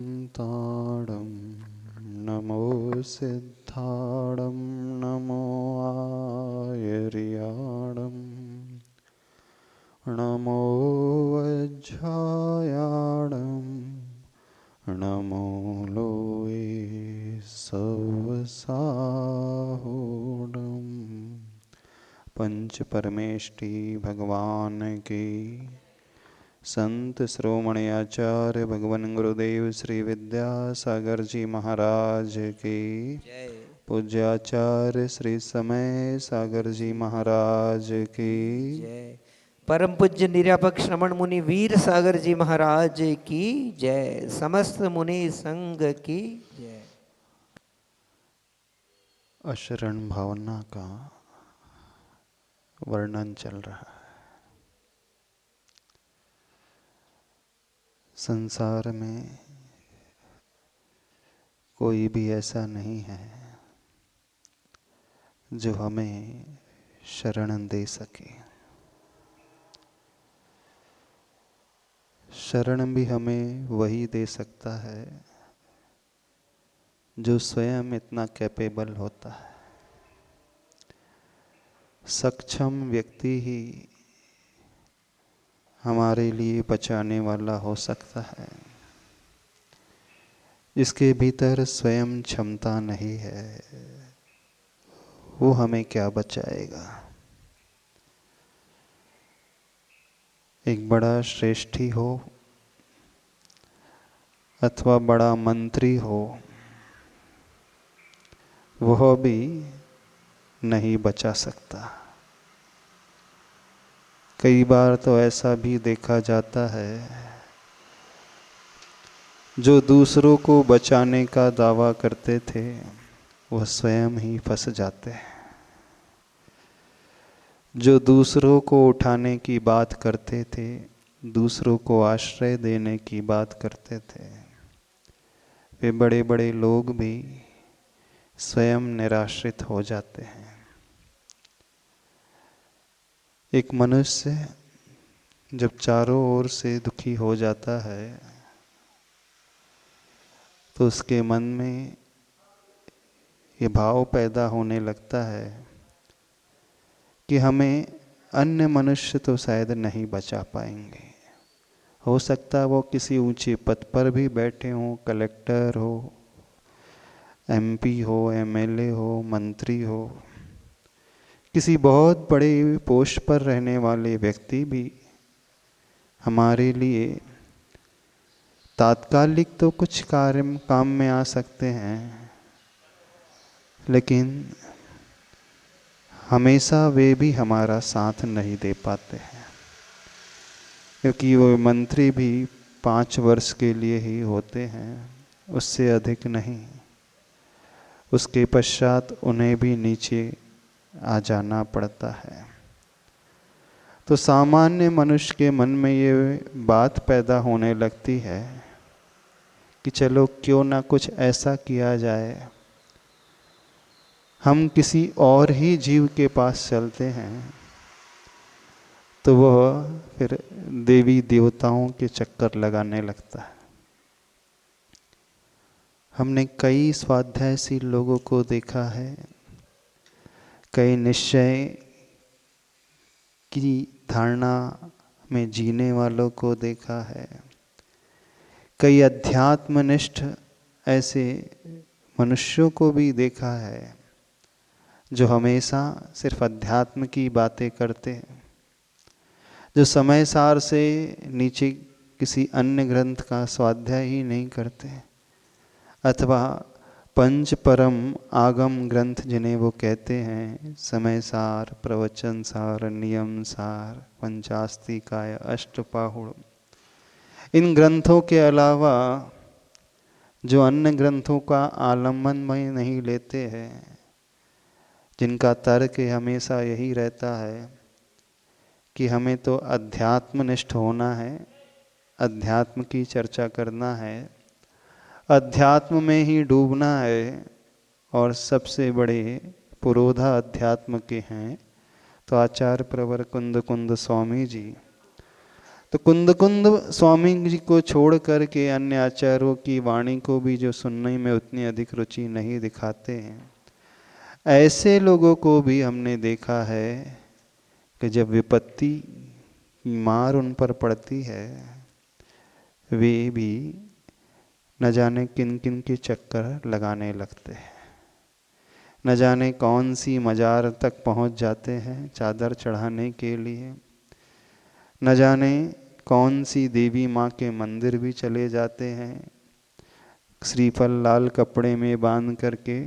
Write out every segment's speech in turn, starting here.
ताडं नमो सिद्धाडं नमो आयर्याडं नमो वज्रायाडं नमो लोये सवसाहूडं। पंच परमेष्टि भगवान की, संत श्रोमणि आचार्य भगवान गुरुदेव श्री विद्यासागर जी महाराज की, पूज्याचार्य श्री समय सागर जी महाराज की, जय। परम पूज्य निरापक श्रमण मुनि वीर सागर जी महाराज की जय। समस्त मुनि संघ की जय। अशरण भावना का वर्णन चल रहा है। संसार में कोई भी ऐसा नहीं है जो हमें शरण दे सके। शरण भी हमें वही दे सकता है जो स्वयं इतना कैपेबल होता है। सक्षम व्यक्ति ही हमारे लिए बचाने वाला हो सकता है। जिसके भीतर स्वयं क्षमता नहीं है वो हमें क्या बचाएगा। एक बड़ा श्रेष्ठी हो अथवा बड़ा मंत्री हो, वह भी नहीं बचा सकता। कई बार तो ऐसा भी देखा जाता है जो दूसरों को बचाने का दावा करते थे वह स्वयं ही फंस जाते हैं। जो दूसरों को उठाने की बात करते थे, दूसरों को आश्रय देने की बात करते थे, वे बड़े बड़े लोग भी स्वयं निराश्रित हो जाते हैं। एक मनुष्य जब चारों ओर से दुखी हो जाता है तो उसके मन में ये भाव पैदा होने लगता है कि हमें अन्य मनुष्य तो शायद नहीं बचा पाएंगे। हो सकता है वो किसी ऊंचे पद पर भी बैठे हों, कलेक्टर हो, एमपी हो, एमएलए हो, मंत्री हो, किसी बहुत बड़े पोस्ट पर रहने वाले व्यक्ति भी हमारे लिए तात्कालिक तो कुछ काम में आ सकते हैं, लेकिन हमेशा वे भी हमारा साथ नहीं दे पाते हैं। क्योंकि वो मंत्री भी 5 वर्ष के लिए ही होते हैं, उससे अधिक नहीं। उसके पश्चात उन्हें भी नीचे आ जाना पड़ता है। तो सामान्य मनुष्य के मन में ये बात पैदा होने लगती है कि चलो क्यों ना कुछ ऐसा किया जाए, हम किसी और ही जीव के पास चलते हैं तो वह फिर देवी देवताओं के चक्कर लगाने लगता है। हमने कई स्वाध्यायशील लोगों को देखा है, कई निश्चय की धारणा में जीने वालों को देखा है, कई अध्यात्मनिष्ठ ऐसे मनुष्यों को भी देखा है जो हमेशा सिर्फ अध्यात्म की बातें करते हैं, जो समय सार से नीचे किसी अन्य ग्रंथ का स्वाध्याय ही नहीं करते, अथवा पंच परम आगम ग्रंथ जिन्हें वो कहते हैं, समय सार, प्रवचन सार, नियम सार, पंचास्तिकाय, अष्टपाहुड़, इन ग्रंथों के अलावा जो अन्य ग्रंथों का आलम्बन में नहीं लेते हैं, जिनका तर्क हमेशा यही रहता है कि हमें तो अध्यात्मनिष्ठ होना है, अध्यात्म की चर्चा करना है, अध्यात्म में ही डूबना है, और सबसे बड़े पुरोधा अध्यात्म के हैं तो आचार्य प्रवर कुंद कुंद स्वामी जी। तो कुंद कुंद स्वामी जी को छोड़ करके अन्य आचार्यों की वाणी को भी जो सुनने में उतनी अधिक रुचि नहीं दिखाते हैं, ऐसे लोगों को भी हमने देखा है कि जब विपत्ति की मार उन पर पड़ती है, वे भी न जाने किन किन के चक्कर लगाने लगते हैं, न जाने कौन सी मजार तक पहुंच जाते हैं चादर चढ़ाने के लिए, न जाने कौन सी देवी माँ के मंदिर भी चले जाते हैं, श्रीफल लाल कपड़े में बांध करके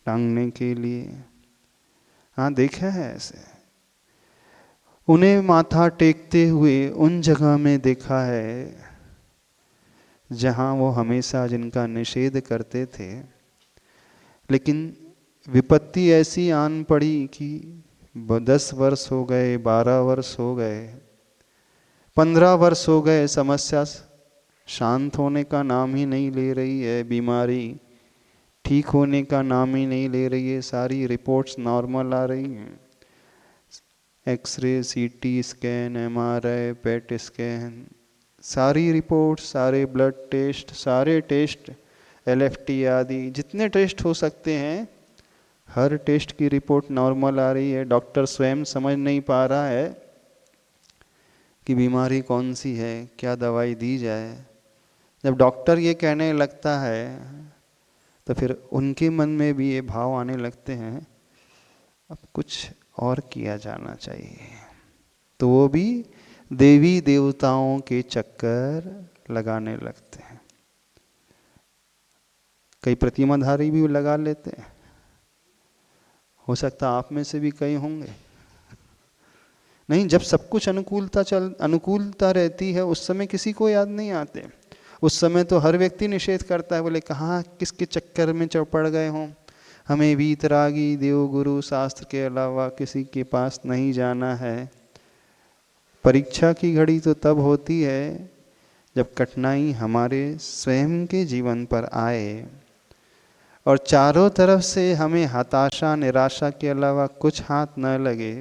टांगने के लिए। हाँ, देखा है ऐसे। उन्हें माथा टेकते हुए उन जगह में देखा है जहाँ वो हमेशा जिनका निषेध करते थे, लेकिन विपत्ति ऐसी आन पड़ी कि 10 वर्ष हो गए, 12 वर्ष हो गए, 15 वर्ष हो गए, समस्या शांत होने का नाम ही नहीं ले रही है, बीमारी ठीक होने का नाम ही नहीं ले रही है, सारी रिपोर्ट्स नॉर्मल आ रही हैं, X-ray, CT scan, MRI, PET scan, सारी रिपोर्ट्स, सारे ब्लड टेस्ट, सारे टेस्ट, एलएफटी आदि जितने टेस्ट हो सकते हैं, हर टेस्ट की रिपोर्ट नॉर्मल आ रही है। डॉक्टर स्वयं समझ नहीं पा रहा है कि बीमारी कौन सी है, क्या दवाई दी जाए। जब डॉक्टर ये कहने लगता है तो फिर उनके मन में भी ये भाव आने लगते हैं अब कुछ और किया जाना चाहिए। तो वो भी देवी देवताओं के चक्कर लगाने लगते हैं। कई प्रतिमाधारी भी लगा लेते हैं, हो सकता आप में से भी कई होंगे। नहीं, जब सब कुछ अनुकूलता रहती है उस समय किसी को याद नहीं आते। उस समय तो हर व्यक्ति निषेध करता है, बोले कहाँ किसके चक्कर में पड़ गए हों, हमें वीतरागी देव गुरु शास्त्र के अलावा किसी के पास नहीं जाना है। परीक्षा की घड़ी तो तब होती है जब कठिनाई हमारे स्वयं के जीवन पर आए और चारों तरफ से हमें हताशा निराशा के अलावा कुछ हाथ न लगे।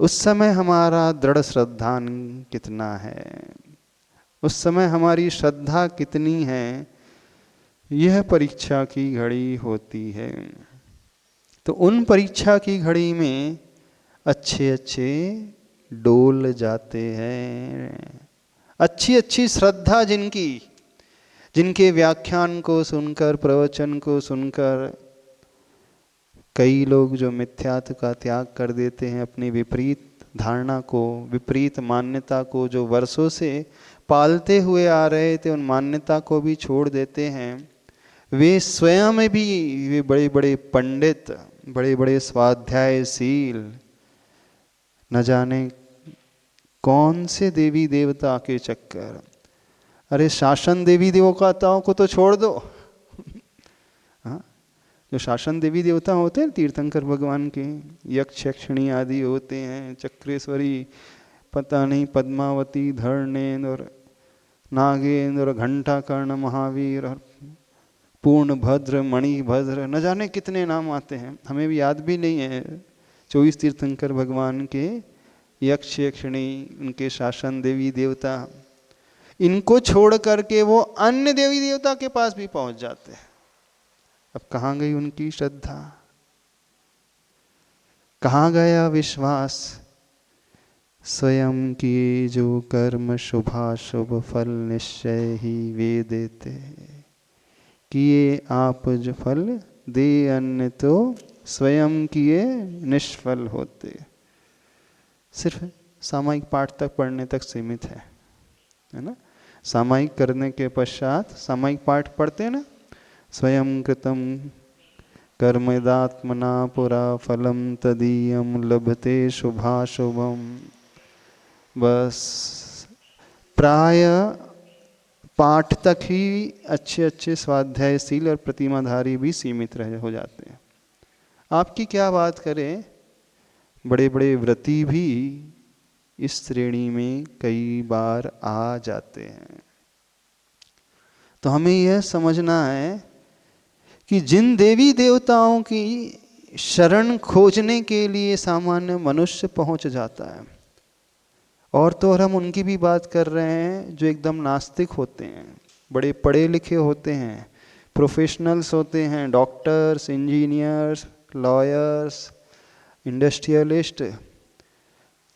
उस समय हमारा दृढ़ श्रद्धा कितना है, उस समय हमारी श्रद्धा कितनी है, यह परीक्षा की घड़ी होती है। तो उन परीक्षा की घड़ी में अच्छे अच्छे डोल जाते हैं। अच्छी अच्छी श्रद्धा जिनके व्याख्यान को सुनकर, प्रवचन को सुनकर कई लोग जो मिथ्यात्व का त्याग कर देते हैं, अपनी विपरीत धारणा को, विपरीत मान्यता को जो वर्षों से पालते हुए आ रहे थे, उन मान्यता को भी छोड़ देते हैं। वे स्वयं भी, वे बड़े बड़े पंडित, बड़े बड़े स्वाध्यायशील, न जाने कौन से देवी देवता के चक्कर। अरे शासन देवी देवताओं को तो छोड़ दो। हाँ, जो शासन देवी देवता होते हैं तीर्थंकर भगवान के, यक्ष यक्षिणी आदि होते हैं, चक्रेश्वरी, पता नहीं पद्मावती, धरणेन्द्र और नागेंद्र, घंटा कर्ण, महावीर और पूर्णभद्र, मणिभद्र, न जाने कितने नाम आते हैं, हमें भी याद भी नहीं है। 24 तीर्थंकर भगवान के यक्ष यक्षिणी, उनके शासन देवी देवता, इनको छोड़ करके वो अन्य देवी देवता के पास भी पहुंच जाते हैं। अब कहाँ गई उनकी श्रद्धा, कहाँ गया विश्वास? स्वयं किए जो कर्म शुभाशुभ फल निश्चय ही वे देते, किए आप जो फल दे अन्य तो स्वयं किए निष्फल होते। सिर्फ सामायिक पाठ तक पढ़ने तक सीमित है ना। सामायिक करने के पश्चात सामायिक पाठ पढ़ते हैं ना, स्वयं कृतम कर्मदात्मना पुरा फलम तदीयम लभते शुभाशुभम। बस प्राय पाठ तक ही अच्छे अच्छे स्वाध्यायशील और प्रतिमाधारी भी सीमित हो जाते हैं। आपकी क्या बात करें, बड़े बड़े व्रती भी इस श्रेणी में कई बार आ जाते हैं। तो हमें यह समझना है कि जिन देवी देवताओं की शरण खोजने के लिए सामान्य मनुष्य पहुंच जाता है और तो और हम उनकी भी बात कर रहे हैं जो एकदम नास्तिक होते हैं, बड़े पढ़े लिखे होते हैं, प्रोफेशनल्स होते हैं, डॉक्टर्स, इंजीनियर्स, लॉयर्स, इंडस्ट्रियलिस्ट,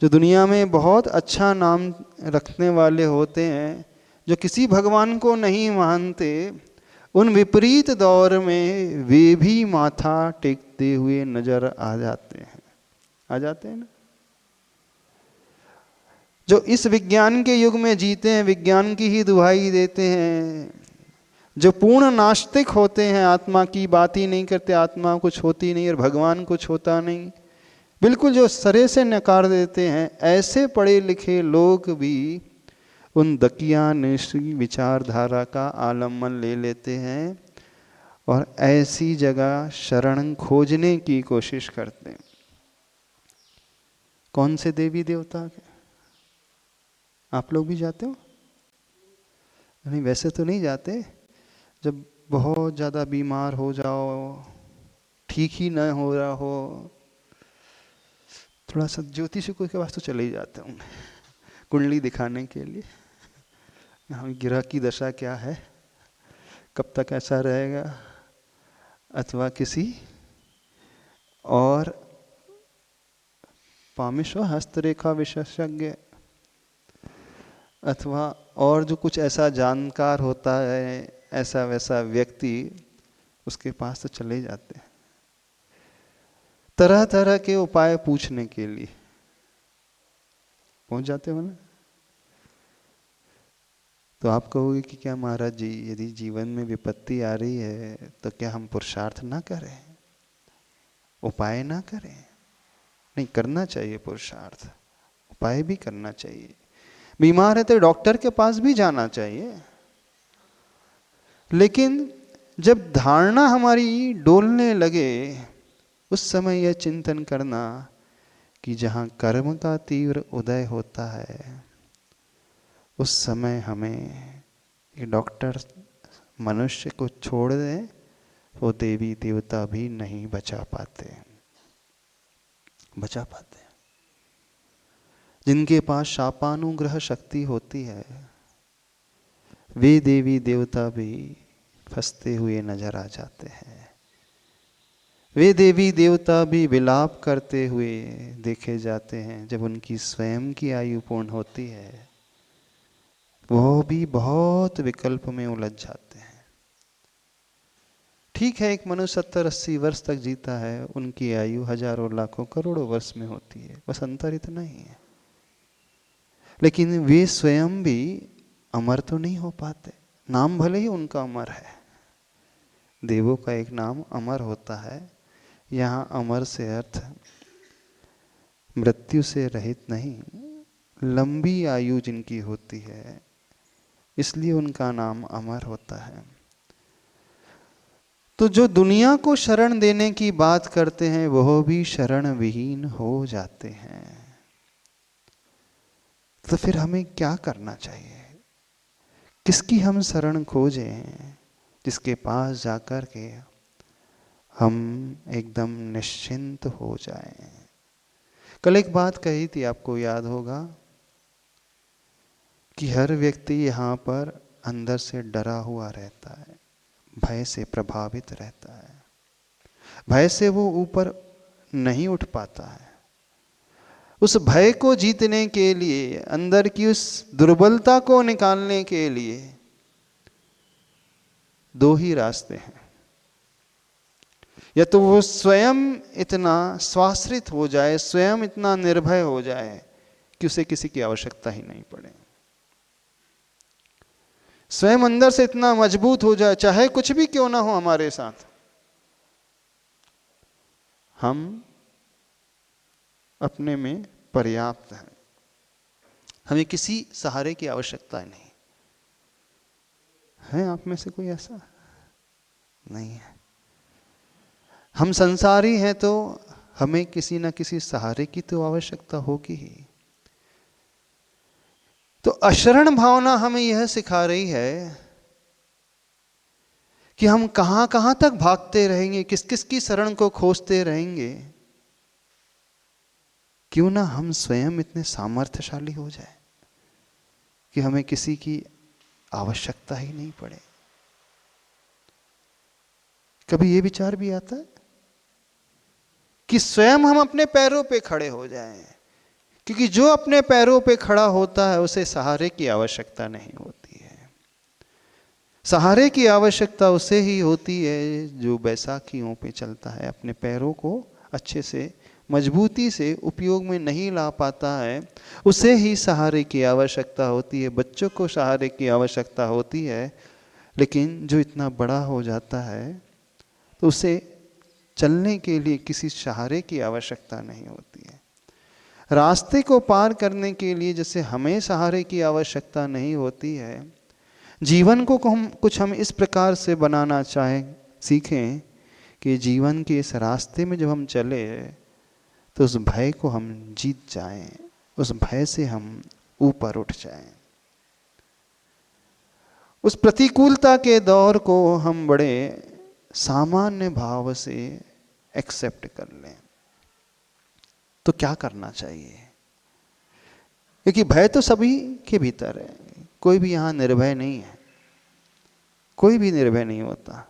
जो दुनिया में बहुत अच्छा नाम रखने वाले होते हैं, जो किसी भगवान को नहीं मानते, उन विपरीत दौर में वे भी माथा टेकते हुए नजर आ जाते हैं ना। जो इस विज्ञान के युग में जीते हैं, विज्ञान की ही दुहाई देते हैं, जो पूर्ण नास्तिक होते हैं, आत्मा की बात ही नहीं करते, आत्मा कुछ होती नहीं और भगवान कुछ होता नहीं, बिल्कुल जो सरे से नकार देते हैं, ऐसे पढ़े लिखे लोग भी उन दकियानुसी विचारधारा का आलम्बन ले लेते हैं और ऐसी जगह शरण खोजने की कोशिश करते हैं। कौन से देवी देवता के? आप लोग भी जाते हो? नहीं, वैसे तो नहीं जाते। जब बहुत ज़्यादा बीमार हो जाओ, ठीक ही न हो रहा हो, थोड़ा सा ज्योतिषी के पास तो चले ही जाते हूँ, कुंडली दिखाने के लिए, यहाँ ग्रह की दशा क्या है, कब तक ऐसा रहेगा, अथवा किसी और पामिश हस्तरेखा विशेषज्ञ अथवा और जो कुछ ऐसा जानकार होता है, ऐसा वैसा व्यक्ति, उसके पास तो चले ही जाते हैं तरह तरह के उपाय पूछने के लिए। पहुंच जाते हो ना? तो आप कहोगे कि क्या महाराज जी, यदि जीवन में विपत्ति आ रही है तो क्या हम पुरुषार्थ ना करें, उपाय ना करें? नहीं, करना चाहिए पुरुषार्थ, उपाय भी करना चाहिए। बीमार है तो डॉक्टर के पास भी जाना चाहिए, लेकिन जब धारणा हमारी डोलने लगे, उस समय यह चिंतन करना कि जहाँ कर्म का तीव्र उदय होता है, उस समय हमें ये डॉक्टर मनुष्य को छोड़ दें, वो देवी देवता भी नहीं बचा पाते। जिनके पास शापानुग्रह शक्ति होती है, वे देवी देवता भी फंसते हुए नजर आ जाते हैं। वे देवी देवता भी विलाप करते हुए देखे जाते हैं जब उनकी स्वयं की आयु पूर्ण होती है। वो भी बहुत विकल्प में उलझ जाते हैं। ठीक है, एक मनुष्य 70-80 वर्ष तक जीता है, उनकी आयु हजारों लाखों करोड़ों वर्ष में होती है, बस अंतर इतना ही है। लेकिन वे स्वयं भी अमर तो नहीं हो पाते। नाम भले ही उनका अमर है, देवों का एक नाम अमर होता है। यहाँ अमर से अर्थ मृत्यु से रहित नहीं, लंबी आयु जिनकी होती है, इसलिए उनका नाम अमर होता है। तो जो दुनिया को शरण देने की बात करते हैं, वह भी शरण विहीन हो जाते हैं। तो फिर हमें क्या करना चाहिए? किसकी हम शरण खोजें, जिसके पास जाकर के हम एकदम निश्चिंत हो जाएं? कल एक बात कही थी, आपको याद होगा, कि हर व्यक्ति यहाँ पर अंदर से डरा हुआ रहता है, भय से प्रभावित रहता है, भय से वो ऊपर नहीं उठ पाता है। उस भय को जीतने के लिए, अंदर की उस दुर्बलता को निकालने के लिए दो ही रास्ते हैं। या तो वो स्वयं इतना स्वाश्रित हो जाए, स्वयं इतना निर्भय हो जाए कि उसे किसी की आवश्यकता ही नहीं पड़े, स्वयं अंदर से इतना मजबूत हो जाए, चाहे कुछ भी क्यों ना हो हमारे साथ, हम अपने में पर्याप्त हैं, हमें किसी सहारे की आवश्यकता नहीं है। आप में से कोई ऐसा नहीं है? हम संसारी हैं तो हमें किसी ना किसी सहारे की तो आवश्यकता होगी ही। तो अशरण भावना हमें यह सिखा रही है कि हम कहां कहां तक भागते रहेंगे, किस किस की शरण को खोजते रहेंगे। क्यों ना हम स्वयं इतने सामर्थ्यशाली हो जाए कि हमें किसी की आवश्यकता ही नहीं पड़े। कभी ये विचार भी आता है कि स्वयं हम अपने पैरों पे खड़े हो जाएं, क्योंकि जो अपने पैरों पे खड़ा होता है उसे सहारे की आवश्यकता नहीं होती है। सहारे की आवश्यकता उसे ही होती है जो बैसाखियों पे चलता है, अपने पैरों को अच्छे से मजबूती से उपयोग में नहीं ला पाता है, उसे ही सहारे की आवश्यकता होती है। बच्चों को सहारे की आवश्यकता होती है, लेकिन जो इतना बड़ा हो जाता है तो उसे चलने के लिए किसी सहारे की आवश्यकता नहीं होती है। रास्ते को पार करने के लिए जैसे हमें सहारे की आवश्यकता नहीं होती है, जीवन को हम इस प्रकार से बनाना चाहें, सीखें कि जीवन के इस रास्ते में जब हम चले तो उस भय को हम जीत जाएं, उस भय से हम ऊपर उठ जाएं, उस प्रतिकूलता के दौर को हम बड़े सामान्य भाव से एक्सेप्ट कर लें। तो क्या करना चाहिए? क्योंकि भय तो सभी के भीतर है, कोई भी यहाँ निर्भय नहीं है, कोई भी निर्भय नहीं होता।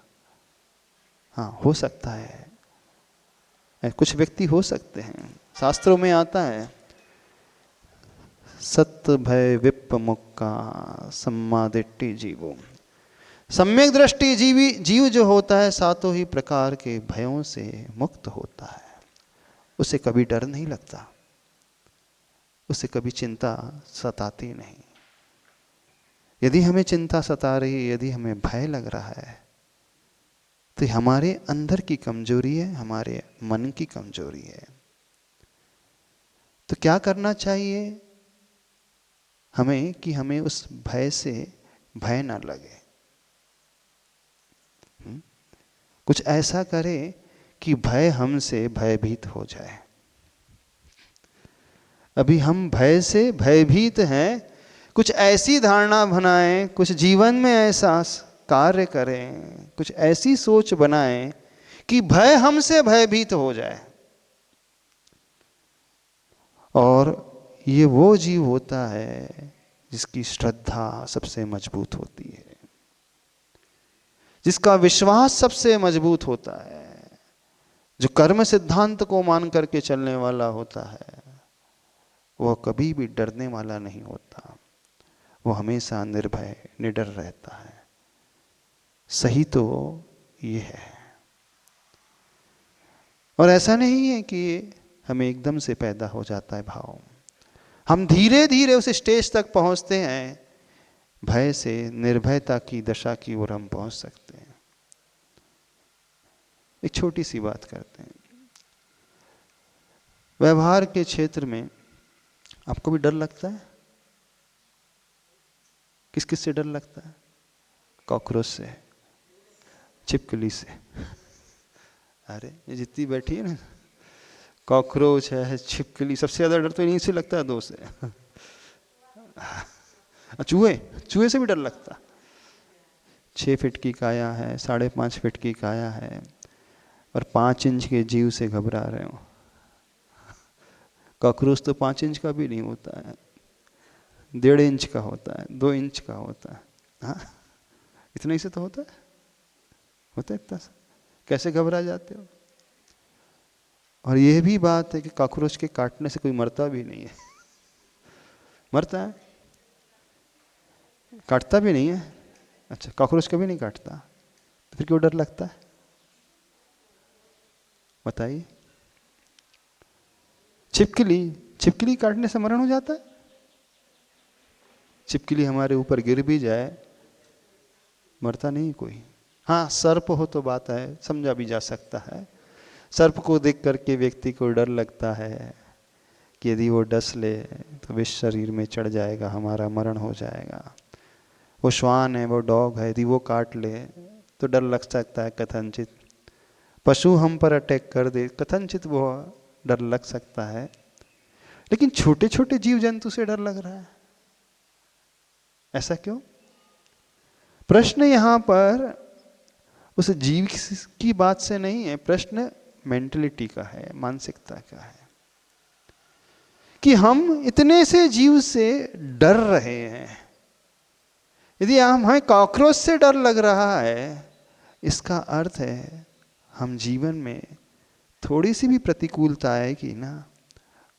हाँ, हो सकता है, कुछ व्यक्ति हो सकते हैं। शास्त्रों में आता है सत्य भय विप मुक्का सम्मादिट्टि जीवो। सम्यक दृष्टि जीव जो होता है सातों ही प्रकार के भयों से मुक्त होता है। उसे कभी डर नहीं लगता, उसे कभी चिंता सताती नहीं। यदि हमें चिंता सता रही है, यदि हमें भय लग रहा है, तो हमारे अंदर की कमजोरी है, हमारे मन की कमजोरी है। तो क्या करना चाहिए हमें कि हमें उस भय से भय ना लगे। कुछ ऐसा करें कि भय हमसे भयभीत हो जाए। अभी हम भय से भयभीत हैं, कुछ ऐसी धारणा बनाएं, कुछ जीवन में ऐसा कार्य करें, कुछ ऐसी सोच बनाएं कि भय हमसे भयभीत हो जाए। और ये वो जीव होता है जिसकी श्रद्धा सबसे मजबूत होती है, जिसका विश्वास सबसे मजबूत होता है, जो कर्म सिद्धांत को मान करके चलने वाला होता है, वह कभी भी डरने वाला नहीं होता, वो हमेशा निर्भय निडर रहता है। सही तो ये है। और ऐसा नहीं है कि हमें एकदम से पैदा हो जाता है भाव, हम धीरे धीरे उस स्टेज तक पहुंचते हैं, भय से निर्भयता की दशा की ओर हम पहुंच सकते हैं। एक छोटी सी बात करते हैं। व्यवहार के क्षेत्र में आपको भी डर लगता है? किस किस से डर लगता है? कॉकरोच से, छिपकली से। अरे ये जितनी बैठी है ना, कॉकरोच है, छिपकली, सबसे ज्यादा डर तो इन्हीं से लगता है, दो से। चूहे से भी डर लगता। 6 फीट की काया है, 5.5 फीट की काया है, और 5 इंच के जीव से घबरा रहे हो। कॉकरोच तो 5 इंच का भी नहीं होता है, 1.5 इंच का होता है, 2 इंच का होता है। हाँ, इतना ही से तो होता है इतना सा, कैसे घबरा जाते हो? और यह भी बात है कि कॉकरोच के काटने से कोई मरता भी नहीं है। मरता है? काटता भी नहीं है? अच्छा, कॉकरोच कभी नहीं काटता, तो फिर क्यों डर लगता है? बताइए। छिपकली काटने से मरण हो जाता है? छिपकली हमारे ऊपर गिर भी जाए, मरता नहीं कोई। हाँ, सर्प हो तो बात है, समझा भी जा सकता है। सर्प को देख करके व्यक्ति को डर लगता है कि यदि वो डस ले तो विष शरीर में चढ़ जाएगा, हमारा मरण हो जाएगा। वो श्वान है, वो डॉग है, यदि वो काट ले तो डर लग सकता है कथनचित। पशु हम पर अटैक कर दे, कथनचित वो डर लग सकता है। लेकिन छोटे छोटे जीव जंतु से डर लग रहा है, ऐसा क्यों? प्रश्न यहां पर उस जीव की बात से नहीं है, प्रश्न मेंटलिटी का है, मानसिकता का है। कि हम इतने से जीव से डर रहे हैं। यदि हमें कॉकरोच से डर लग रहा है, इसका अर्थ है हम जीवन में थोड़ी सी भी प्रतिकूलता आएगी ना,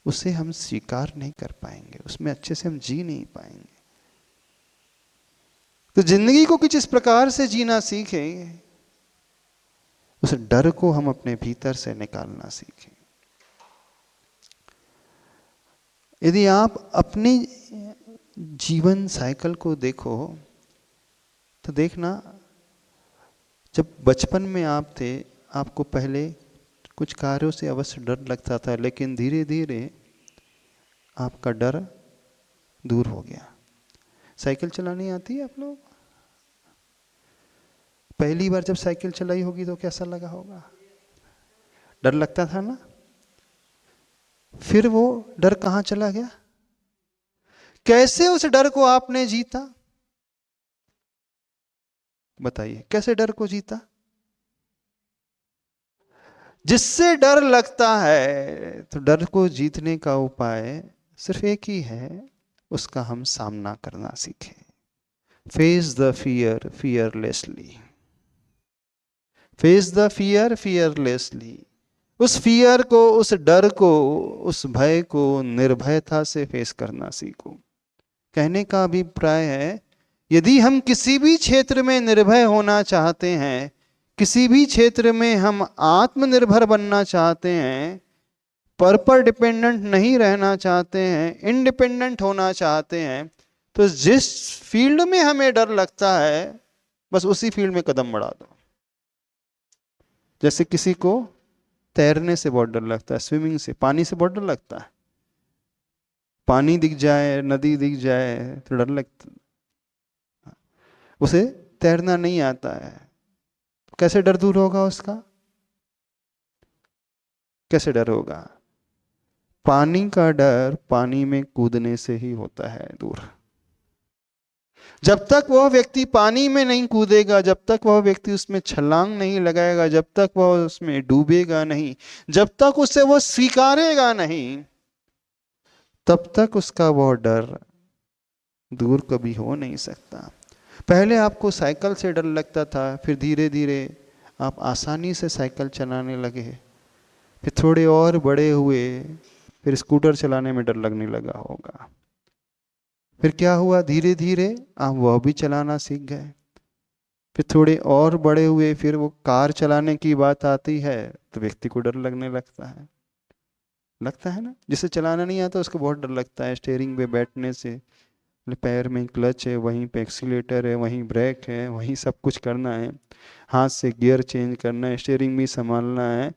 उसे हम स्वीकार नहीं कर पाएंगे, उसमें अच्छे से हम जी नहीं पाएंगे। तो जिंदगी को कुछ इस प्रकार से जीना सीखें, उस डर को हम अपने भीतर से निकालना सीखें। यदि आप अपनी जीवन साइकिल को देखो तो देखना, जब बचपन में आप थे, आपको पहले कुछ कार्यों से अवश्य डर लगता था, लेकिन धीरे धीरे आपका डर दूर हो गया। साइकिल चलानी आती है आप लोग? पहली बार जब साइकिल चलाई होगी तो कैसा लगा होगा? डर लगता था ना? फिर वो डर कहाँ चला गया? कैसे उस डर को आपने जीता? बताइए, कैसे डर को जीता? जिससे डर लगता है, तो डर को जीतने का उपाय सिर्फ एक ही है, उसका हम सामना करना सीखें। Face the fear fearlessly. Face the fear fearlessly. उस फियर को, उस डर को, उस भय को निर्भयता से फेस करना सीखो। कहने का अभिप्राय है, यदि हम किसी भी क्षेत्र में निर्भय होना चाहते हैं, किसी भी क्षेत्र में हम आत्मनिर्भर बनना चाहते हैं, पर डिपेंडेंट नहीं रहना चाहते हैं, इंडिपेंडेंट होना चाहते हैं, तो जिस फील्ड में हमें डर लगता है, बस उसी फील्ड में कदम बढ़ा दो। जैसे किसी को तैरने से बहुत डर लगता है, स्विमिंग से, पानी से बहुत डर लगता है। पानी दिख जाए, नदी दिख जाए तो डर लगता, उसे तैरना नहीं आता है। कैसे डर दूर होगा उसका? कैसे डर होगा? पानी का डर पानी में कूदने से ही होता है दूर। जब तक वह व्यक्ति पानी में नहीं कूदेगा, जब तक वह व्यक्ति उसमें छलांग नहीं लगाएगा, जब तक वह उसमें डूबेगा नहीं, जब तक उसे वह स्वीकारेगा नहीं, तब तक उसका वह डर दूर कभी हो नहीं सकता। पहले आपको साइकिल से डर लगता था, फिर धीरे धीरे आप आसानी से साइकिल चलाने लगे, फिर थोड़े और बड़े हुए, फिर स्कूटर चलाने में डर लगने लगा होगा। फिर क्या हुआ? धीरे धीरे आप वह भी चलाना सीख गए। फिर थोड़े और बड़े हुए, फिर वो कार चलाने की बात आती है तो व्यक्ति को डर लगने लगता है। लगता है ना? जिसे चलाना नहीं आता उसको बहुत डर लगता है। स्टीयरिंग पे बैठने से, पैर में क्लच है, वहीं पे एक्सीलेटर है, वहीं ब्रेक है, वहीं सब कुछ करना है, हाथ से गियर चेंज करना है, स्टीयरिंग भी संभालना है,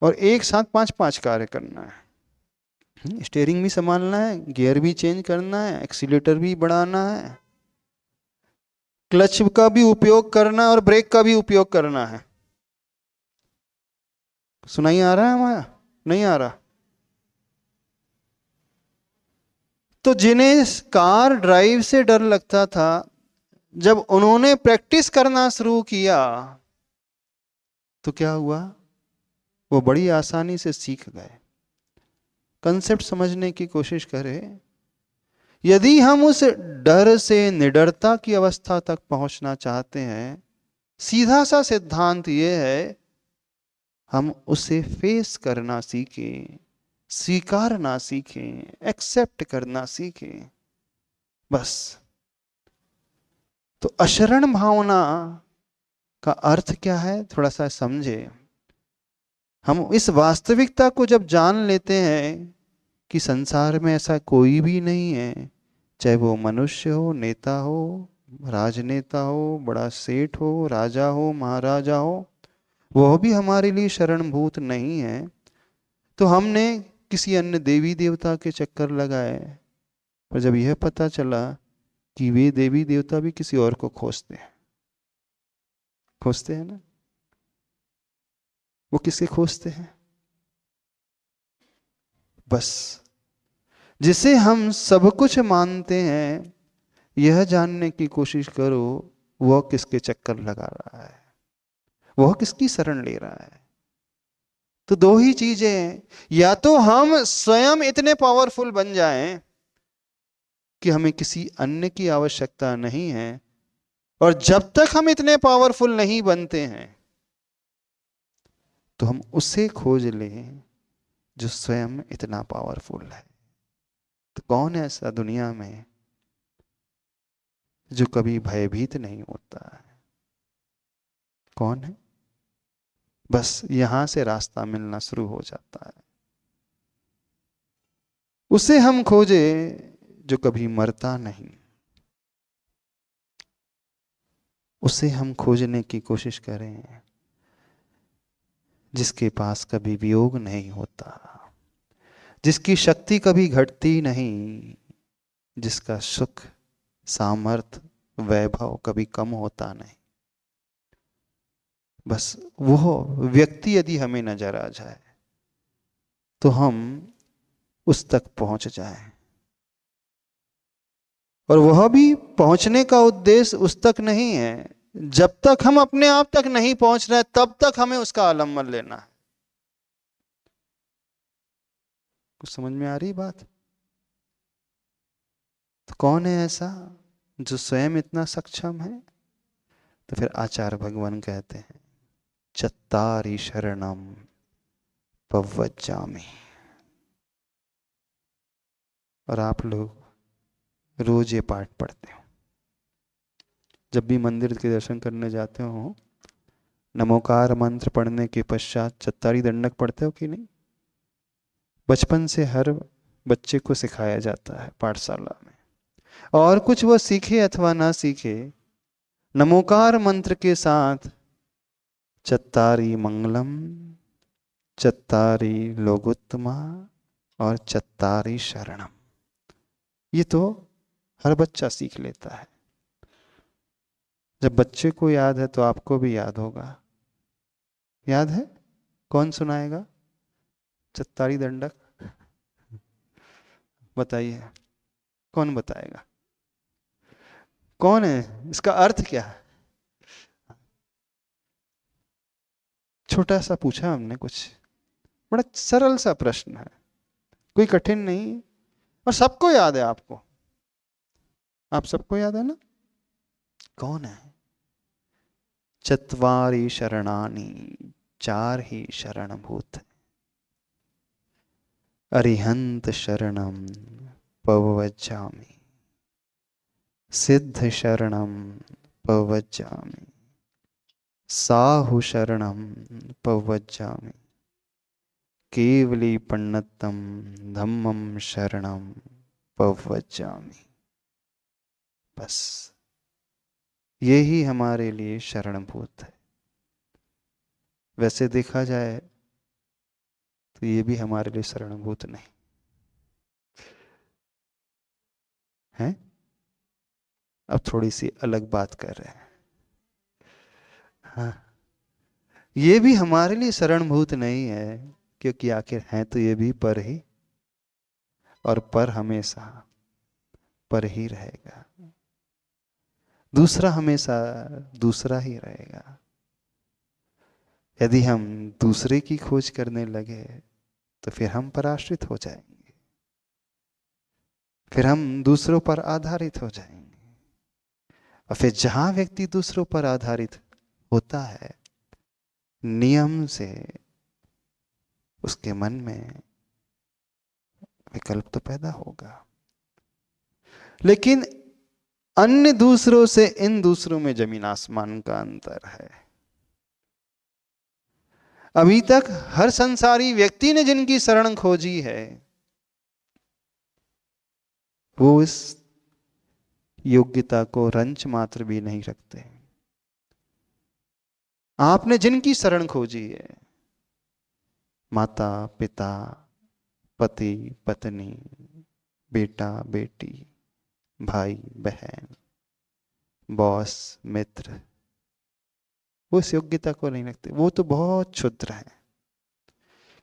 और एक साथ 5-5 कार्य करना है। स्टीयरिंग भी संभालना है, गियर भी चेंज करना है, एक्सीलेटर भी बढ़ाना है, क्लच का भी उपयोग करना है और ब्रेक का भी उपयोग करना है। सुनाई आ रहा है हमारा? नहीं आ रहा? तो जिन्हें कार ड्राइव से डर लगता था, जब उन्होंने प्रैक्टिस करना शुरू किया तो क्या हुआ? वो बड़ी आसानी से सीख गए। कंसेप्ट समझने की कोशिश करें। यदि हम उस डर से निडरता की अवस्था तक पहुंचना चाहते हैं, सीधा सा सिद्धांत ये है, हम उसे फेस करना सीखें, स्वीकारना सीखें, एक्सेप्ट करना सीखें, बस। तो अशरण भावना का अर्थ क्या है, थोड़ा सा समझे। हम इस वास्तविकता को जब जान लेते हैं कि संसार में ऐसा कोई भी नहीं है, चाहे वो मनुष्य हो, नेता हो, राजनेता हो, बड़ा सेठ हो, राजा हो, महाराजा हो, वह भी हमारे लिए शरणभूत नहीं है, तो हमने किसी अन्य देवी देवता के चक्कर लगाए। पर जब यह पता चला कि वे देवी देवता भी किसी और को खोजते हैं ना, वो किसे खोजते हैं? बस जिसे हम सब कुछ मानते हैं, यह जानने की कोशिश करो वह किसके चक्कर लगा रहा है, वह किसकी शरण ले रहा है। तो दो ही चीजें हैं, या तो हम स्वयं इतने पावरफुल बन जाएं कि हमें किसी अन्य की आवश्यकता नहीं है, और जब तक हम इतने पावरफुल नहीं बनते हैं तो हम उसे खोज लें जो स्वयं इतना पावरफुल है। तो कौन है ऐसा दुनिया में जो कभी भयभीत नहीं होता है? कौन है? बस यहां से रास्ता मिलना शुरू हो जाता है। उसे हम खोजे जो कभी मरता नहीं, उसे हम खोजने की कोशिश करें जिसके पास कभी वियोग नहीं होता, जिसकी शक्ति कभी घटती नहीं, जिसका सुख, सामर्थ, वैभव कभी कम होता नहीं। बस वो व्यक्ति यदि हमें नजर आ जाए तो हम उस तक पहुंच जाएं। और वह भी पहुंचने का उद्देश्य उस तक नहीं है, जब तक हम अपने आप तक नहीं पहुंच रहे तब तक हमें उसका आलम्बन लेना है। कुछ समझ में आ रही बात? तो कौन है ऐसा जो स्वयं इतना सक्षम है? तो फिर आचार्य भगवान कहते हैं, चत्तारि शरणम पव्वज्जामि। और आप लोग रोज ये पाठ पढ़ते हो, जब भी मंदिर के दर्शन करने जाते हो, नमोकार मंत्र पढ़ने के पश्चात चत्तारी दंडक पढ़ते हो कि नहीं? बचपन से हर बच्चे को सिखाया जाता है पाठशाला में, और कुछ वो सीखे अथवा ना सीखे, नमोकार मंत्र के साथ चत्तारी मंगलम, चत्तारी लोगोत्तमा और चत्तारी शरणम, ये तो हर बच्चा सीख लेता है। जब बच्चे को याद है तो आपको भी याद होगा। याद है? कौन सुनाएगा चत्तारी दंडक? बताइए, कौन बताएगा? कौन है? इसका अर्थ क्या है? छोटा सा पूछा हमने, कुछ बड़ा सरल सा प्रश्न है, कोई कठिन नहीं, और सबको याद है। आपको, आप सबको याद है ना? कौन है? चत्वारि शरणानि, चार ही शरणभूत है। अरिहंत शरणम पवज्जामि, सिद्ध शरणम पवज्जामि, साहु शरणम पवज्जामि, केवली पन्नतम धम्मम शरणम पवज्जामि। बस ये ही हमारे लिए शरणभूत है। वैसे देखा जाए तो ये भी हमारे लिए शरणभूत नहीं है। अब थोड़ी सी अलग बात कर रहे हैं। हाँ, ये भी हमारे लिए शरणभूत नहीं है, क्योंकि आखिर हैं तो ये भी पर ही, और पर हमेशा पर ही रहेगा। दूसरा हमेशा दूसरा ही रहेगा। यदि हम दूसरे की खोज करने लगे तो फिर हम पराश्रित हो जाएंगे, फिर हम दूसरों पर आधारित हो जाएंगे। और फिर जहां व्यक्ति दूसरों पर आधारित होता है, नियम से उसके मन में विकल्प तो पैदा होगा। लेकिन अन्य दूसरों से इन दूसरों में जमीन आसमान का अंतर है। अभी तक हर संसारी व्यक्ति ने जिनकी शरण खोजी है, वो इस योग्यता को रंच मात्र भी नहीं रखते। आपने जिनकी शरण खोजी है, माता पिता, पति पत्नी, बेटा बेटी, भाई बहन, बॉस मित्र, वो इस योग्यता को नहीं रखते। वो तो बहुत क्षुद्र है,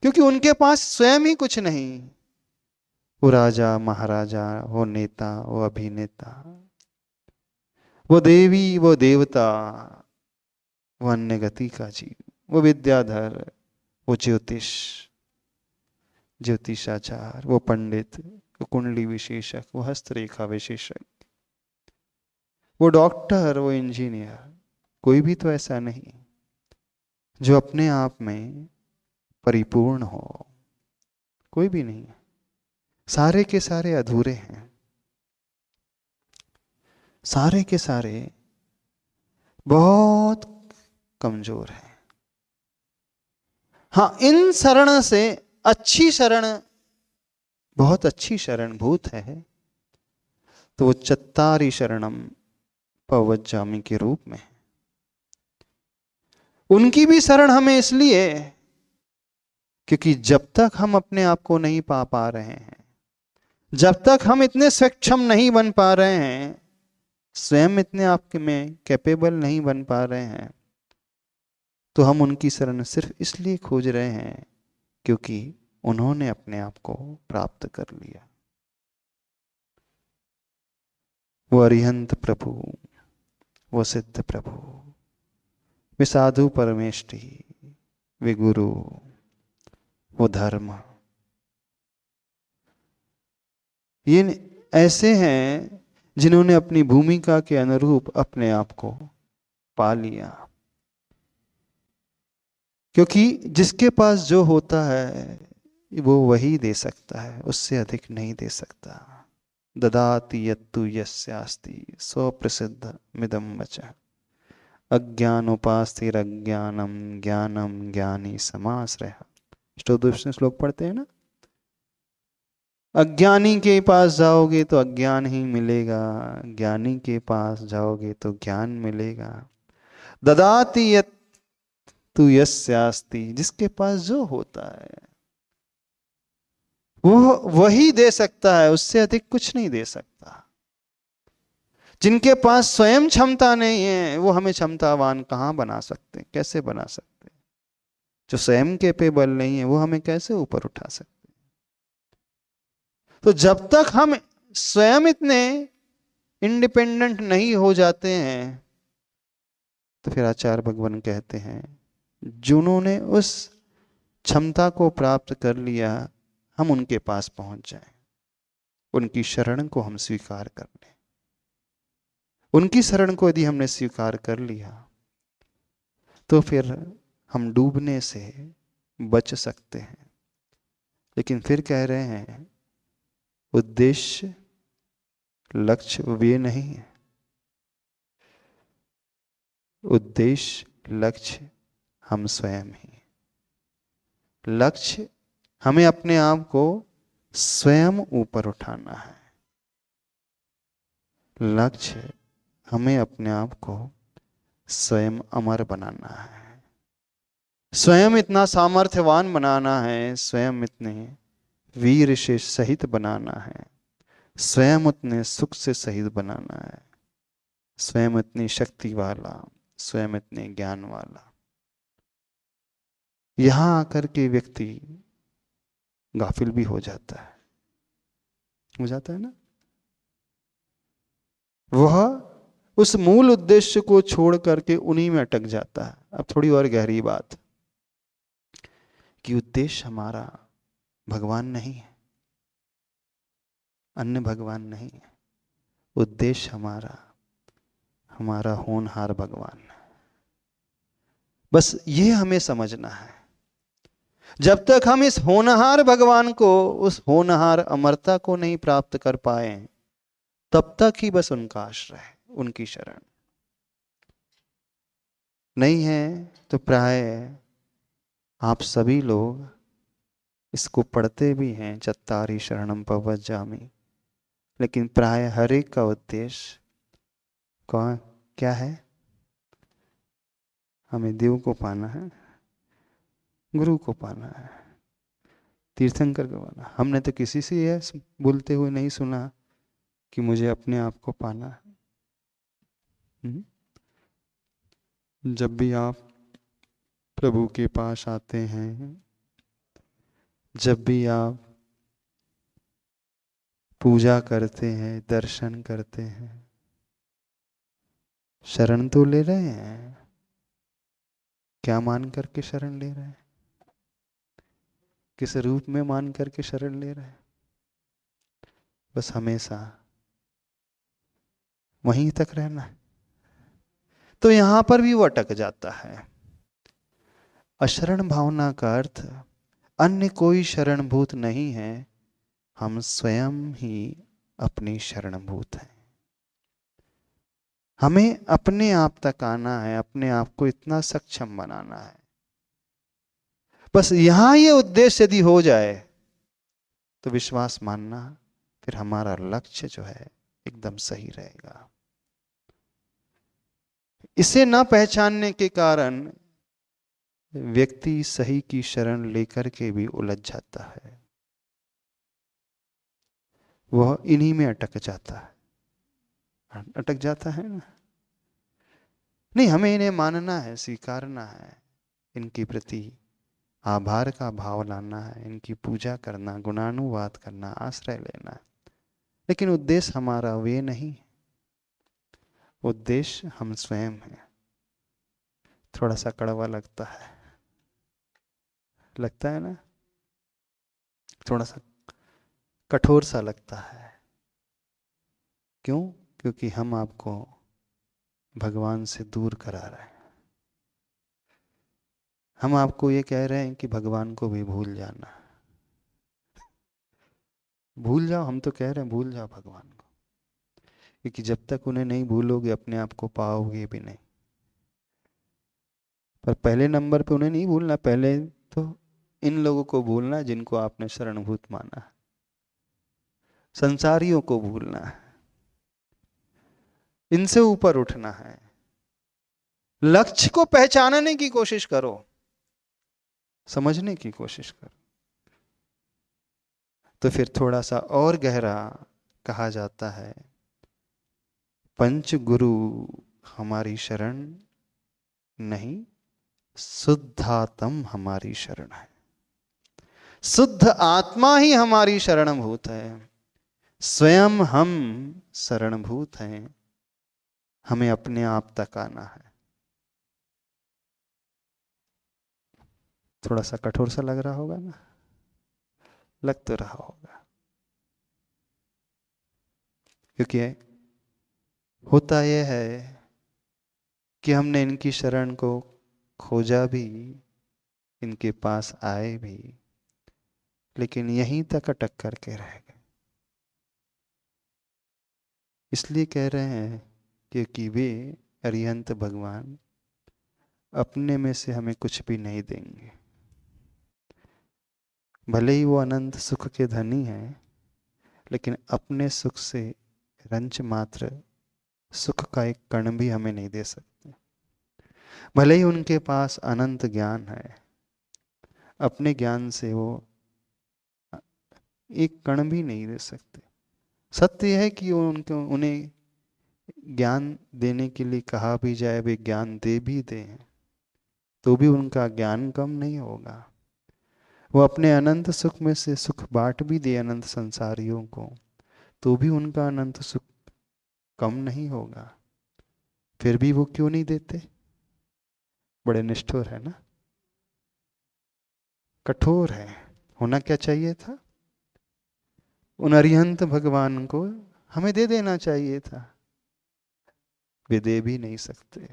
क्योंकि उनके पास स्वयं ही कुछ नहीं। वो राजा महाराजा, वो नेता, वो अभिनेता, वो देवी, वो देवता, वो अन्य गति का जीव, वो विद्याधर, वो ज्योतिषाचार, वो पंडित, वो कुंडली विशेषक, वो हस्तरेखा विशेषक, वो डॉक्टर, वो इंजीनियर, कोई भी तो ऐसा नहीं जो अपने आप में परिपूर्ण हो। कोई भी नहीं है, सारे के सारे अधूरे हैं, सारे के सारे बहुत कमजोर हैं। हाँ, इन शरण से अच्छी शरण, बहुत अच्छी शरण भूत है तो वो चत्तारी शरणम पवज्जामि के रूप में है। उनकी भी शरण हमें इसलिए क्योंकि जब तक हम अपने आप को नहीं पा रहे हैं, जब तक हम इतने सक्षम नहीं बन पा रहे हैं, स्वयं इतने आप में कैपेबल नहीं बन पा रहे हैं, तो हम उनकी शरण सिर्फ इसलिए खोज रहे हैं क्योंकि उन्होंने अपने आप को प्राप्त कर लिया। वो अरिहंत प्रभु, वो सिद्ध प्रभु, वे साधु परमेष्टि, वे गुरु, वो धर्म, ये ऐसे हैं जिन्होंने अपनी भूमिका के अनुरूप अपने आप को पा लिया। क्योंकि जिसके पास जो होता है वो वही दे सकता है, उससे अधिक नहीं दे सकता। ददाति यत्तु यस्यास्ति सो प्रसिद्ध मिदम वचः अज्ञानोपास्तिरज्ञानम ज्ञानम ज्ञानी समाश्रयः। अष्टोत्तरस्थ श्लोक पढ़ते हैं ना, अज्ञानी के पास जाओगे तो अज्ञान ही मिलेगा, ज्ञानी के पास जाओगे तो ज्ञान मिलेगा। ददाति यत्तु यस्यास्ति, जिसके पास जो होता है वो वही दे सकता है, उससे अधिक कुछ नहीं दे सकता। जिनके पास स्वयं क्षमता नहीं है वो हमें क्षमतावान कहाँ बना सकते, कैसे बना सकते? जो स्वयं कैपेबल नहीं है वो हमें कैसे ऊपर उठा सकते? तो जब तक हम स्वयं इतने इंडिपेंडेंट नहीं हो जाते हैं, तो फिर आचार्य भगवान कहते हैं जिन्होंने उस क्षमता को प्राप्त कर लिया, हम उनके पास पहुंच जाएं, उनकी शरण को हम स्वीकार कर लें। उनकी शरण को यदि हमने स्वीकार कर लिया तो फिर हम डूबने से बच सकते हैं। लेकिन फिर कह रहे हैं उद्देश्य लक्ष्य वे नहीं है, उद्देश्य लक्ष्य हम स्वयं ही। लक्ष्य हमें अपने आप को स्वयं ऊपर उठाना है, लक्ष्य हमें अपने आप को स्वयं अमर बनाना है, स्वयं इतना सामर्थ्यवान बनाना है, स्वयं इतने वीर से सहित बनाना है, स्वयं उतने सुख से सहित बनाना है, स्वयं इतनी शक्ति वाला, स्वयं इतने ज्ञान वाला। यहां आकर के व्यक्ति गाफिल भी हो जाता है ना। वह उस मूल उद्देश्य को छोड़ करके उन्हीं में अटक जाता है। अब थोड़ी और गहरी बात कि उद्देश्य हमारा भगवान नहीं है, अन्य भगवान नहीं है। उद्देश्य हमारा होनहार भगवान है। बस ये हमें समझना है। जब तक हम इस होनहार भगवान को, उस होनहार अमरता को नहीं प्राप्त कर पाए, तब तक ही बस उनका आश्रय है, उनकी शरण नहीं है। तो प्राय आप सभी लोग इसको पढ़ते भी हैं, चत्तारी शरणम पवज्जामि, लेकिन प्राय हर एक का उद्देश्य कौन क्या है? हमें देव को पाना है, गुरु को पाना है, तीर्थंकर को पाना। हमने तो किसी से यह बोलते हुए नहीं सुना कि मुझे अपने आप को पाना है। जब भी आप प्रभु के पास आते हैं, जब भी आप पूजा करते हैं, दर्शन करते हैं, शरण तो ले रहे हैं। क्या मान करके शरण ले रहे हैं? किस रूप में मान करके शरण ले रहे हैं? बस हमेशा वहीं तक रहना है। तो यहां पर भी वो अटक जाता है। अशरण भावना का अर्थ अन्य कोई शरणभूत नहीं है, हम स्वयं ही अपनी शरणभूत हैं। हमें अपने आप तक आना है, अपने आप को इतना सक्षम बनाना है। बस यहां ये उद्देश्य यदि हो जाए तो विश्वास मानना, फिर हमारा लक्ष्य जो है एकदम सही रहेगा। इसे न पहचानने के कारण व्यक्ति सही की शरण लेकर के भी उलझ जाता है, वह इन्हीं में अटक जाता है। अटक जाता है ना। नहीं, हमें इन्हें मानना है, स्वीकारना है, इनके प्रति आभार का भाव लाना है, इनकी पूजा करना, गुणानुवाद करना, आश्रय लेना है। लेकिन उद्देश्य हमारा वे नहीं, उद्देश्य हम स्वयं हैं। थोड़ा सा कड़वा लगता है, लगता है ना, थोड़ा सा कठोर सा लगता है। क्यों? क्योंकि हम आपको भगवान से दूर करा रहे हैं। हम आपको ये कह रहे हैं कि भगवान को भी भूल जाना। भूल जाओ, हम तो कह रहे हैं भूल जाओ भगवान को, क्योंकि जब तक उन्हें नहीं भूलोगे अपने आप को पाओगे भी नहीं। पर पहले नंबर पे उन्हें नहीं भूलना, पहले तो इन लोगों को भूलना जिनको आपने शरणभूत माना, संसारियों को भूलना है, इनसे ऊपर उठना है। लक्ष्य को पहचानने की कोशिश करो, समझने की कोशिश करो, तो फिर थोड़ा सा और गहरा कहा जाता है, पंच गुरु हमारी शरण नहीं, शुद्धात्म हमारी शरण है। शुद्ध आत्मा ही हमारी शरणभूत है। स्वयं हम शरणभूत हैं, हमें अपने आप तक आना है। थोड़ा सा कठोर सा लग रहा होगा ना, लग तो रहा होगा, क्योंकि होता यह है कि हमने इनकी शरण को खोजा भी, इनके पास आए भी, लेकिन यहीं तक अटक करके रह गए। इसलिए कह रहे हैं क्योंकि वे अरिहंत भगवान अपने में से हमें कुछ भी नहीं देंगे। भले ही वो अनंत सुख के धनी हैं, लेकिन अपने सुख से रंच मात्र सुख का एक कण भी हमें नहीं दे सकते। भले ही उनके पास अनंत ज्ञान है, अपने ज्ञान से वो एक कण भी नहीं दे सकते। सत्य यह है कि उनको उन्हें ज्ञान देने के लिए कहा भी जाए, वे ज्ञान दे भी दें, तो भी उनका ज्ञान कम नहीं होगा। वो अपने अनंत सुख में से सुख बांट भी दे अनंत संसारियों को, तो भी उनका अनंत सुख कम नहीं होगा। फिर भी वो क्यों नहीं देते? बड़े निष्ठुर है ना, कठोर है। होना क्या चाहिए था? उन अरिहंत भगवान को हमें दे देना चाहिए था, वे दे भी नहीं सकते।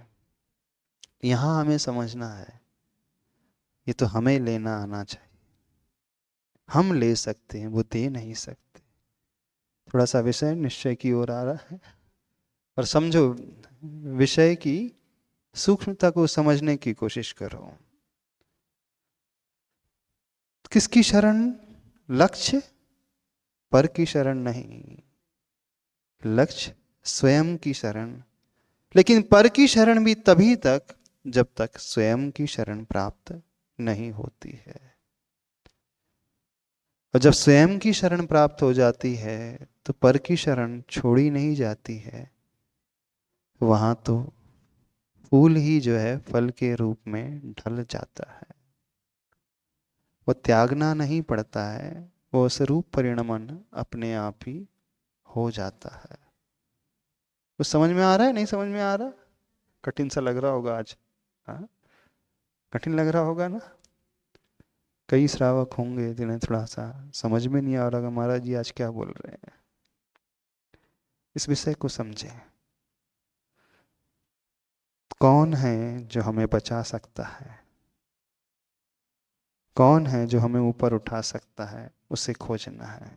यहां हमें समझना है, ये तो हमें लेना आना चाहिए। हम ले सकते हैं, वो दे नहीं सकते। थोड़ा सा विषय निश्चय की ओर आ रहा है, और समझो विषय की सूक्ष्मता को समझने की कोशिश करो। किसकी शरण? लक्ष्य, पर की शरण नहीं। लक्ष्य स्वयं की शरण, लेकिन पर की शरण भी तभी तक जब तक स्वयं की शरण प्राप्त नहीं होती है। और जब स्वयं की शरण प्राप्त हो जाती है तो पर की शरण छोड़ी नहीं जाती है। वहां तो फूल ही जो है फल के रूप में ढल जाता है, वो त्यागना नहीं पड़ता है, वो स्वरूप परिणमन अपने आप ही हो जाता है। कुछ समझ में आ रहा है? नहीं समझ में आ रहा? कठिन सा लग रहा होगा आज, हाँ? कठिन लग रहा होगा ना? कई श्रावक होंगे जिन्हें थोड़ा सा समझ में नहीं आ रहा महाराज जी आज क्या बोल रहे हैं। इस विषय को समझें। कौन है जो हमें बचा सकता है, कौन है जो हमें ऊपर उठा सकता है, उसे खोजना है।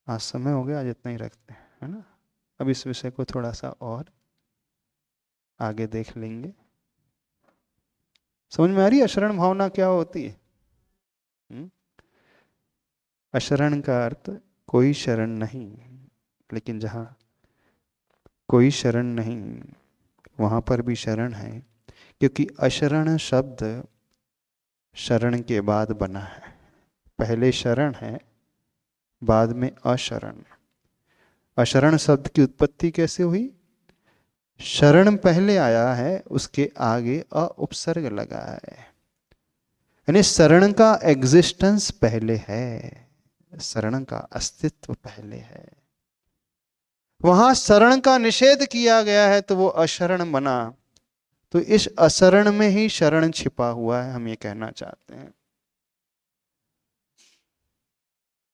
आज समय हो गया, आज इतना ही रखते हैं, है ना। अब इस विषय को थोड़ा सा और आगे देख लेंगे। समझ में आ रही है अशरण भावना क्या होती है? अशरण का अर्थ कोई शरण नहीं, लेकिन जहाँ कोई शरण नहीं वहाँ पर भी शरण है, क्योंकि अशरण शब्द शरण के बाद बना है। पहले शरण है, बाद में अशरण। अशरण शब्द की उत्पत्ति कैसे हुई? शरण पहले आया है, उसके आगे अ उपसर्ग लगा है, यानी शरण का एग्जिस्टेंस पहले है, शरण का अस्तित्व पहले है। वहां शरण का निषेध किया गया है तो वो अशरण बना। तो इस अशरण में ही शरण छिपा हुआ है, हम ये कहना चाहते हैं।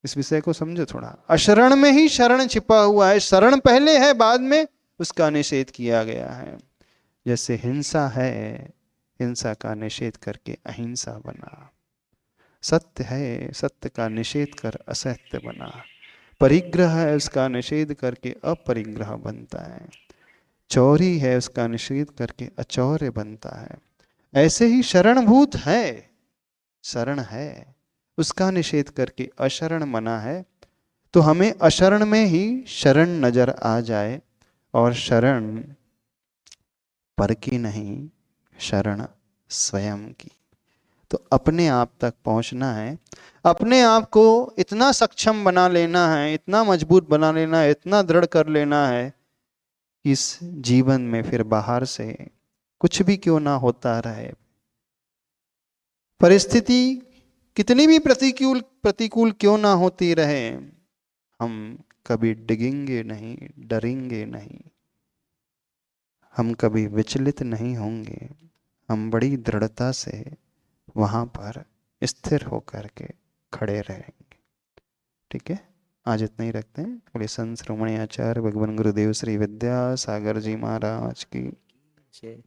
इस विषय को समझो थोड़ा। अशरण में ही शरण छिपा हुआ है, शरण पहले है, बाद में उसका निषेध किया गया है। जैसे हिंसा है, हिंसा का निषेध करके अहिंसा बना। सत्य है, सत्य का निषेध कर असत्य बना। परिग्रह है, उसका निषेध करके अपरिग्रह बनता है। चौरी है, उसका निषेध करके अचौर्य बनता है। ऐसे ही शरणभूत है, शरण है, उसका निषेध करके अशरण बना है। तो हमें अशरण में ही शरण नजर आ जाए, और शरण पर की नहीं, शरण स्वयं की। तो अपने आप तक पहुंचना है, अपने आप को इतना सक्षम बना लेना है, इतना मजबूत बना लेना है, इतना दृढ़ कर लेना है, इस जीवन में फिर बाहर से कुछ भी क्यों ना होता रहे, परिस्थिति कितनी भी प्रतिकूल प्रतिकूल क्यों ना होती रहे, हम कभी डिगेंगे नहीं, डरेंगे नहीं, हम कभी विचलित नहीं होंगे। हम बड़ी दृढ़ता से वहां पर स्थिर होकर के खड़े रहेंगे। ठीक है, आज इतना ही रखते हैं। बोले संत श्रोमणी आचार्य भगवान गुरुदेव श्री विद्यासागर जी महाराज की जय।